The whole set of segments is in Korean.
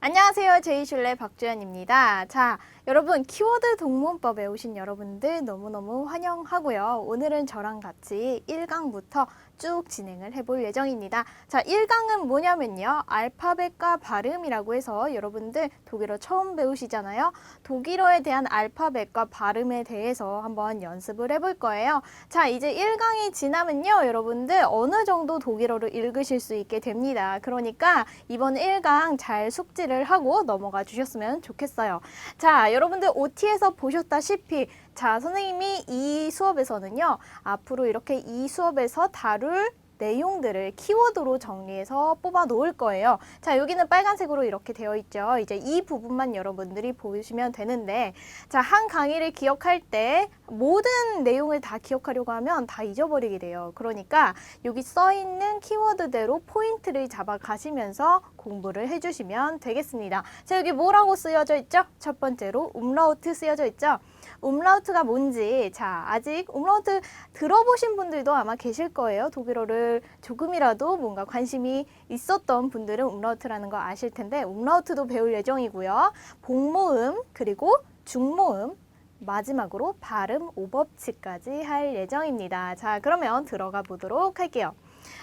안녕하세요. 제이슐레 박주연입니다. 자, 여러분 키워드 동문법에 오신 여러분들 너무너무 환영하고요. 오늘은 저랑 같이 1강부터 쭉 진행을 해볼 예정입니다. 자, 1강은 뭐냐면요. 알파벳과 발음이라고 해서 여러분들 독일어 처음 배우시잖아요. 독일어에 대한 알파벳과 발음에 대해서 한번 연습을 해볼 거예요. 자, 이제 1강이 지나면요. 여러분들 어느 정도 독일어를 읽으실 수 있게 됩니다. 그러니까 이번 1강 잘 숙지를 하고 넘어가 주셨으면 좋겠어요. 자, 여러분들 OT에서 보셨다시피 자, 선생님이 이 수업에서는요. 앞으로 이렇게 이 수업에서 다룰 내용들을 키워드로 정리해서 뽑아 놓을 거예요. 자, 여기는 빨간색으로 이렇게 되어 있죠. 이제 이 부분만 여러분들이 보시면 되는데, 자, 한 강의를 기억할 때 모든 내용을 다 기억하려고 하면 다 잊어버리게 돼요. 그러니까 여기 써 있는 키워드대로 포인트를 잡아 가시면서 공부를 해주시면 되겠습니다. 자, 여기 뭐라고 쓰여져 있죠? 첫 번째로 umlaut 쓰여져 있죠? umlaut가 뭔지, 자, 아직 umlaut 들어보신 분들도 아마 계실 거예요. 독일어를 조금이라도 뭔가 관심이 있었던 분들은 umlaut라는 거 아실 텐데, umlaut도 배울 예정이고요. 복모음, 그리고 중모음, 마지막으로 발음 5법칙까지 할 예정입니다. 자, 그러면 들어가 보도록 할게요.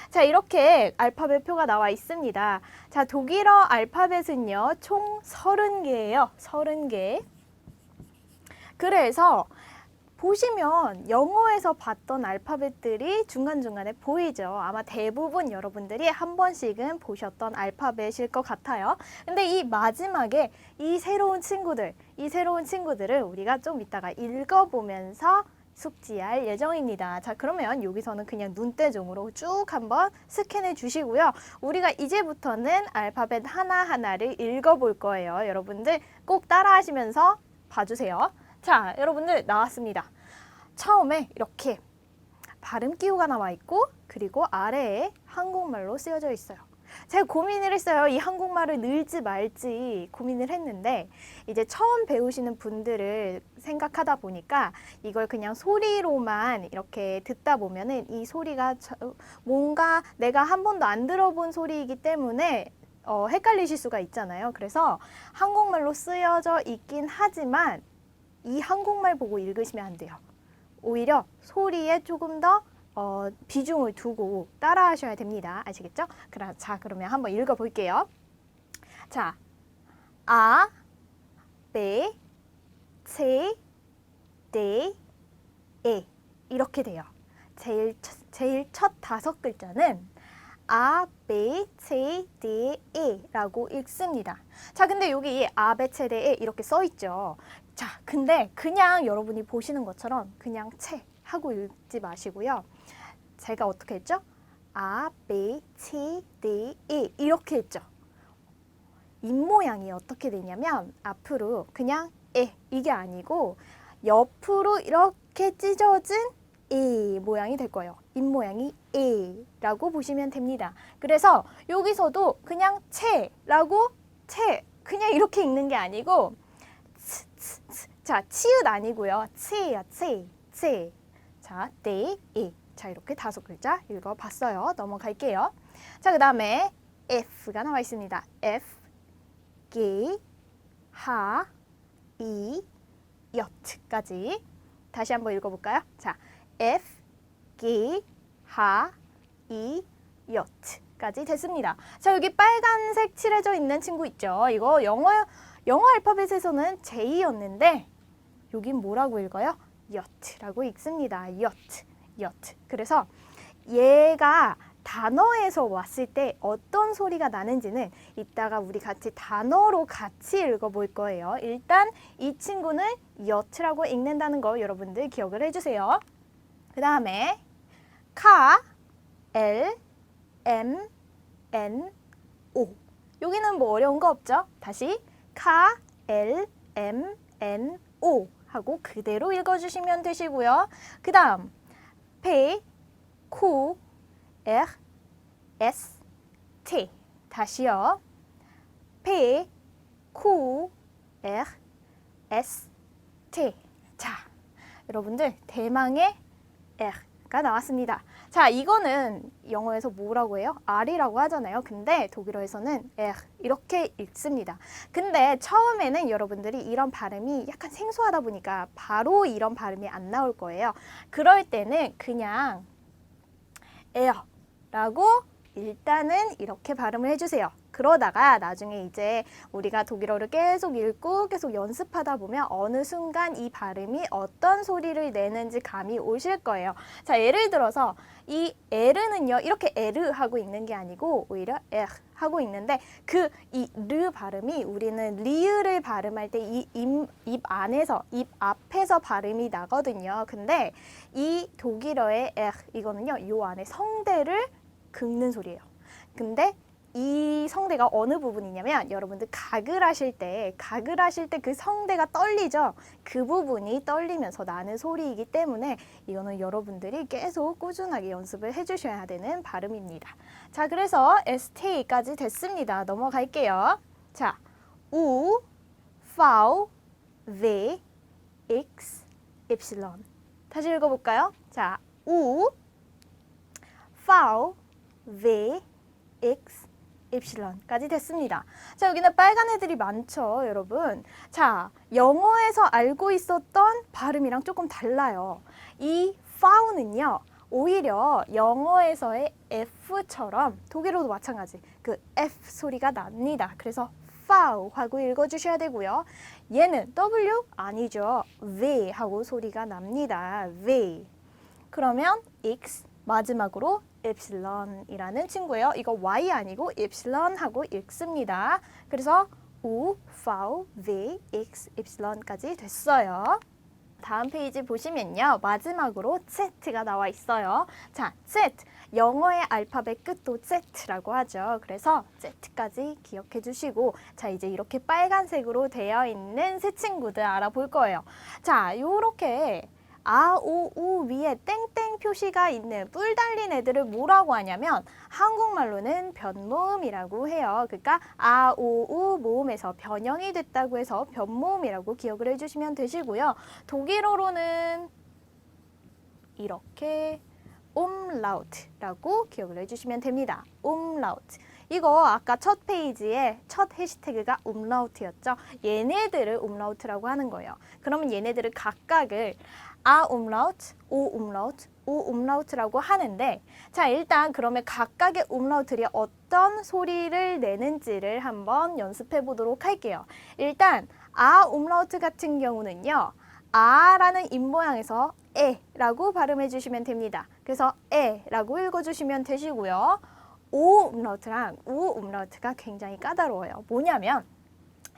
자, 이렇게 알파벳표가 나와 있습니다. 자, 독일어 알파벳은요, 총 30개예요. 30개. 그래서 보시면 영어에서 봤던 알파벳들이 중간중간에 보이죠. 아마 대부분 여러분들이 한 번씩은 보셨던 알파벳일 것 같아요. 근데 이 마지막에 이 새로운 친구들을 우리가 좀 이따가 읽어보면서 숙지할 예정입니다. 자, 그러면 여기서는 그냥 눈대중으로 쭉 한번 스캔해 주시고요. 우리가 이제부터는 알파벳 하나하나를 읽어볼 거예요. 여러분들 꼭 따라하시면서 봐주세요. 자, 여러분들 나왔습니다. 처음에 이렇게 발음 기호가 나와 있고, 그리고 아래에 한국말로 쓰여져 있어요. 제가 고민을 했어요. 이 한국말을 넣을지 말지 고민을 했는데, 이제 처음 배우시는 분들을 생각하다 보니까 이걸 그냥 소리로만 이렇게 듣다 보면은 이 소리가 뭔가 내가 한 번도 안 들어본 소리이기 때문에 헷갈리실 수가 있잖아요. 그래서 한국말로 쓰여져 있긴 하지만 이 한국말 보고 읽으시면 안 돼요. 오히려 소리에 조금 더 비중을 두고 따라 하셔야 됩니다. 아시겠죠? 자, 그러면 한번 읽어볼게요. 자, A, B, C, D, E 이렇게 돼요. 제일 첫 5글자는 A, B, C, D, E 라고 읽습니다. 자, 근데 여기 A, B, C, D, E 이렇게 써 있죠. 자, 근데 그냥 여러분이 보시는 것처럼 그냥 채 하고 읽지 마시고요. 제가 어떻게 했죠? A, B, C, D, E 이렇게 했죠. 입모양이 어떻게 되냐면 앞으로 그냥 이게 아니고 옆으로 이렇게 찢어진 이 모양이 될 거예요. 입모양이 라고 보시면 됩니다. 그래서 여기서도 그냥 채라고 그냥 이렇게 읽는 게 아니고 자, 치읓 아니고요. 치예요. 치. 자, 네, 자, 이렇게 5글자 읽어봤어요. 넘어갈게요. 자, 그 다음에 F가 나와 있습니다. F, G, 하, 이, 여트까지 다시 한번 읽어볼까요? 자, F, G, 하, 이, 여트까지 됐습니다. 자, 여기 빨간색 칠해져 있는 친구 있죠? 이거 영어 알파벳에서는 J였는데 여긴 뭐라고 읽어요? 여트라고 읽습니다. 여트. 그래서 얘가 단어에서 왔을 때 어떤 소리가 나는지는 이따가 우리 같이 단어로 같이 읽어볼 거예요. 일단 이 친구는 여트라고 읽는다는 거 여러분들 기억을 해주세요. 그 다음에 카, L, M, N, O 여기는 뭐 어려운 거 없죠? 다시 카, L, M, N, O 하고 그대로 읽어주시면 되시고요. 그 다음 P, Q, R, S, T 다시요. P, Q, R, S, T 자, 여러분들 대망의 R가 나왔습니다. 자, 이거는 영어에서 뭐라고 해요? R이라고 하잖아요. 근데 독일어에서는 이렇게 읽습니다. 근데 처음에는 여러분들이 이런 발음이 약간 생소하다 보니까 바로 이런 발음이 안 나올 거예요. 그럴 때는 그냥 라고 일단은 이렇게 발음을 해주세요. 그러다가 나중에 이제 우리가 독일어를 계속 읽고 계속 연습하다 보면 어느 순간 이 발음이 어떤 소리를 내는지 감이 오실 거예요. 자, 예를 들어서 이 L는요, 이렇게 L 하고 읽는 게 아니고 오히려 하고 있는데 이 르 발음이 우리는 리을을 발음할 때 입 안에서, 입 앞에서 발음이 나거든요. 근데 이 독일어의 이거는요, 요 안에 성대를 긁는 소리예요. 근데 이 성대가 어느 부분이냐면 여러분들 각을 하실 때 그 성대가 떨리죠. 그 부분이 떨리면서 나는 소리이기 때문에 이거는 여러분들이 계속 꾸준하게 연습을 해주셔야 되는 발음입니다. 자, 그래서 ST까지 됐습니다. 넘어갈게요. 자, U, V, W, X, Y. 다시 읽어볼까요? 자, U, V, W, X, Y까지 됐습니다. 자, 여기는 빨간 애들이 많죠, 여러분. 자, 영어에서 알고 있었던 발음이랑 조금 달라요. 이 V는요, 오히려 영어에서의 F처럼 독일어도 마찬가지 그 F 소리가 납니다. 그래서 V 하고 읽어주셔야 되고요. 얘는 W 아니죠. V 하고 소리가 납니다. V. 그러면 X 마지막으로 엡실론이라는 친구예요. 이거 Y 아니고 엡실론 하고 읽습니다. 그래서 U, V, W, X, Y까지 됐어요. 다음 페이지 보시면요. 마지막으로 Z가 나와 있어요. 자, Z. 영어의 알파벳 끝도 Z라고 하죠. 그래서 Z까지 기억해 주시고, 자, 이제 이렇게 빨간색으로 되어 있는 새 친구들 알아볼 거예요. 자, 요렇게 아, 오, 우 위에 땡땡 표시가 있는 뿔 달린 애들을 뭐라고 하냐면 한국말로는 변모음이라고 해요. 그러니까 아, 오, 우 모음에서 변형이 됐다고 해서 변모음이라고 기억을 해주시면 되시고요. 독일어로는 이렇게 umlaut라고 기억을 해주시면 됩니다. umlaut. 이거 아까 첫 페이지에 첫 해시태그가 umlaut였죠. 얘네들을 umlaut라고 하는 거예요. 그러면 얘네들을 각각을 아 umlaut, 오 umlaut, 우 umlaut라고 하는데, 자, 일단 그러면 각각의 umlaut들이 어떤 소리를 내는지를 한번 연습해 보도록 할게요. 일단 아 umlaut 같은 경우는요, 아라는 입모양에서 에라고 발음해 주시면 됩니다. 그래서 에라고 읽어주시면 되시고요. 오 umlaut랑 우 umlaut가 굉장히 까다로워요. 뭐냐면,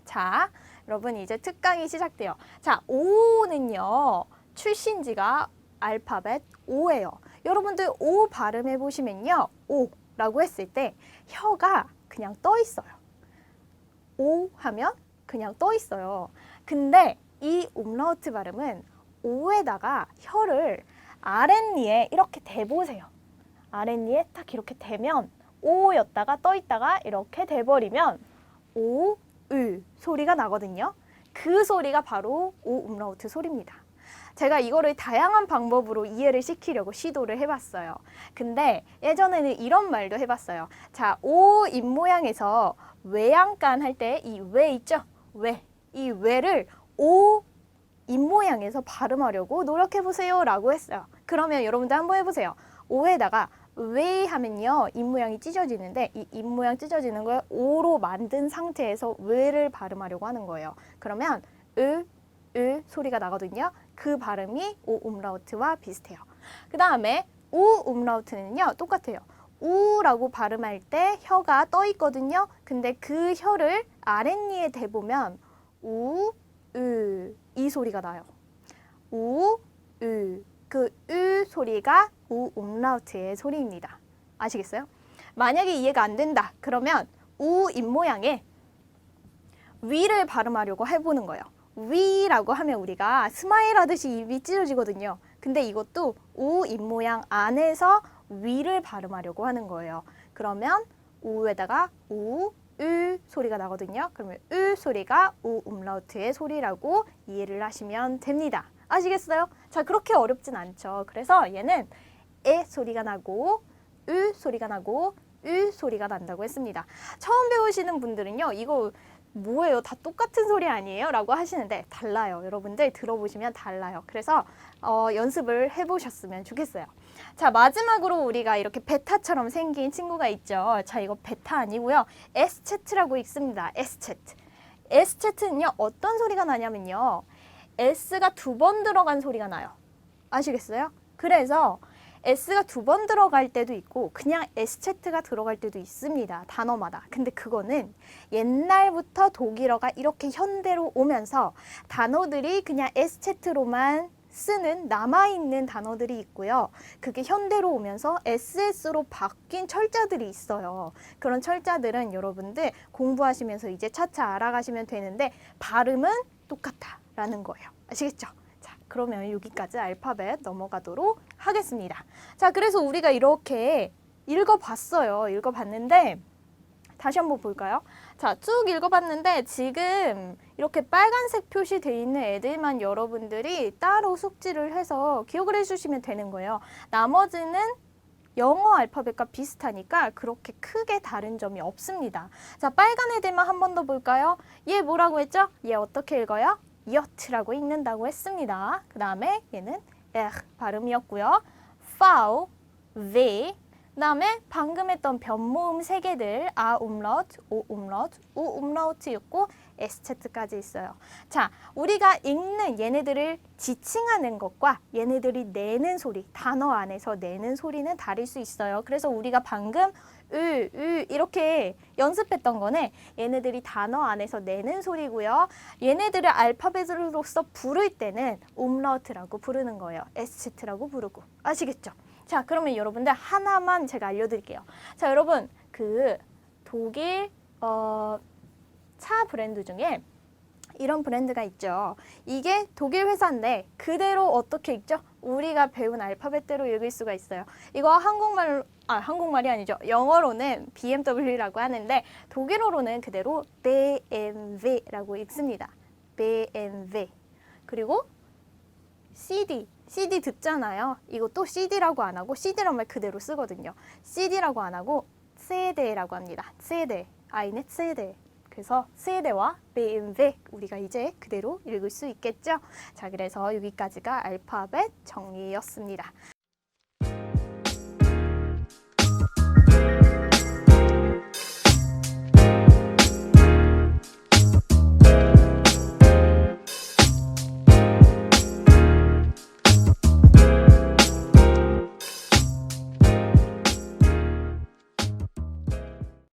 자, 여러분 이제 특강이 시작돼요. 자, 오는요, 출신지가 알파벳 O예요. 여러분들 O 발음해 보시면요, O라고 했을 때 혀가 그냥 떠 있어요. O 하면 그냥 떠 있어요. 근데 이 umlaut 발음은 O에다가 혀를 아랫니에 이렇게 대보세요. 아랫니에 딱 이렇게 대면 O였다가 떠 있다가 이렇게 돼버리면 O, 으 소리가 나거든요. 그 소리가 바로 O umlaut 소리입니다. 제가 이거를 다양한 방법으로 이해를 시키려고 시도를 해봤어요. 근데 예전에는 이런 말도 해봤어요. 자, 오 입모양에서 외양간 할 때 이 외 있죠? 외. 이 외를 오 입모양에서 발음하려고 노력해보세요 라고 했어요. 그러면 여러분들 한번 해보세요. 오에다가 왜 하면요, 입모양이 찢어지는데 이 입모양 찢어지는 걸 오로 만든 상태에서 왜를 발음하려고 하는 거예요. 그러면 으 소리가 나거든요. 그 발음이 오 umlaut와 비슷해요. 그 다음에 우 umlaut는요, 똑같아요. 우라고 발음할 때 혀가 떠 있거든요. 근데 그 혀를 아랫니에 대보면 우, 으 이 소리가 나요. 우, 으. 그 으 소리가 우 umlaut의 소리입니다. 아시겠어요? 만약에 이해가 안 된다 그러면 우 입모양에 위를 발음하려고 해보는 거예요. 위라고 하면 우리가 스마일 하듯이 입이 찢어지거든요. 근데 이것도 우 입모양 안에서 위를 발음하려고 하는 거예요. 그러면 우에다가 우, 으 소리가 나거든요. 그러면 으 소리가 우 umlaut의 소리라고 이해를 하시면 됩니다. 아시겠어요? 자, 그렇게 어렵진 않죠. 그래서 얘는 에 소리가 나고 으 소리가 나고 으 소리가 난다고 했습니다. 처음 배우시는 분들은요, 이거 뭐예요? 다 똑같은 소리 아니에요? 라고 하시는데 달라요. 여러분들 들어보시면 달라요. 그래서 연습을 해보셨으면 좋겠어요. 자, 마지막으로 우리가 이렇게 베타처럼 생긴 친구가 있죠. 자, 이거 베타 아니고요. S챗라고 읽습니다. S챗. S챗는요, 어떤 소리가 나냐면요. S가 2번 들어간 소리가 나요. 아시겠어요? 그래서 S가 2번 들어갈 때도 있고 그냥 S챗가 들어갈 때도 있습니다. 단어마다. 근데 그거는 옛날부터 독일어가 이렇게 현대로 오면서 단어들이 그냥 S챗로만 쓰는 남아있는 단어들이 있고요. 그게 현대로 오면서 SS로 바뀐 철자들이 있어요. 그런 철자들은 여러분들 공부하시면서 이제 차차 알아가시면 되는데 발음은 똑같다라는 거예요. 아시겠죠? 자, 그러면 여기까지 알파벳 넘어가도록 하겠습니다. 자, 그래서 우리가 이렇게 읽어봤어요. 읽어봤는데 다시 한번 볼까요? 자, 쭉 읽어봤는데 지금 이렇게 빨간색 표시되어 있는 애들만 여러분들이 따로 숙지를 해서 기억을 해주시면 되는 거예요. 나머지는 영어 알파벳과 비슷하니까 그렇게 크게 다른 점이 없습니다. 자, 빨간 애들만 한 번 더 볼까요? 얘 뭐라고 했죠? 얘 어떻게 읽어요? 여트라고 읽는다고 했습니다. 그 다음에 얘는 발음이었고요. 파우, V, 그 다음에 방금 했던 변모음 3개들 아 umlaut, 오 umlaut, 우 umlaut였고 S챗까지 있어요. 자, 우리가 읽는 얘네들을 지칭하는 것과 얘네들이 내는 소리, 단어 안에서 내는 소리는 다를 수 있어요. 그래서 우리가 방금 이렇게 연습했던 거는 얘네들이 단어 안에서 내는 소리고요. 얘네들을 알파벳으로서 부를 때는 umlaut라고 부르는 거예요. S챗라고 부르고. 아시겠죠? 자, 그러면 여러분들 하나만 제가 알려드릴게요. 자, 여러분 그 독일 차 브랜드 중에 이런 브랜드가 있죠. 이게 독일 회사인데 그대로 어떻게 읽죠? 우리가 배운 알파벳대로 읽을 수가 있어요. 이거 한국말이 아니죠. 영어로는 BMW라고 하는데 독일어로는 그대로 BMW라고 읽습니다. BMW. 그리고 CD 듣잖아요. 이것도 CD라고 안 하고 CD란 말 그대로 쓰거든요. CD라고 안 하고 CD라고 합니다. CD, eine CD. 그래서 CD와 BMW 우리가 이제 그대로 읽을 수 있겠죠. 자, 그래서 여기까지가 알파벳 정리였습니다.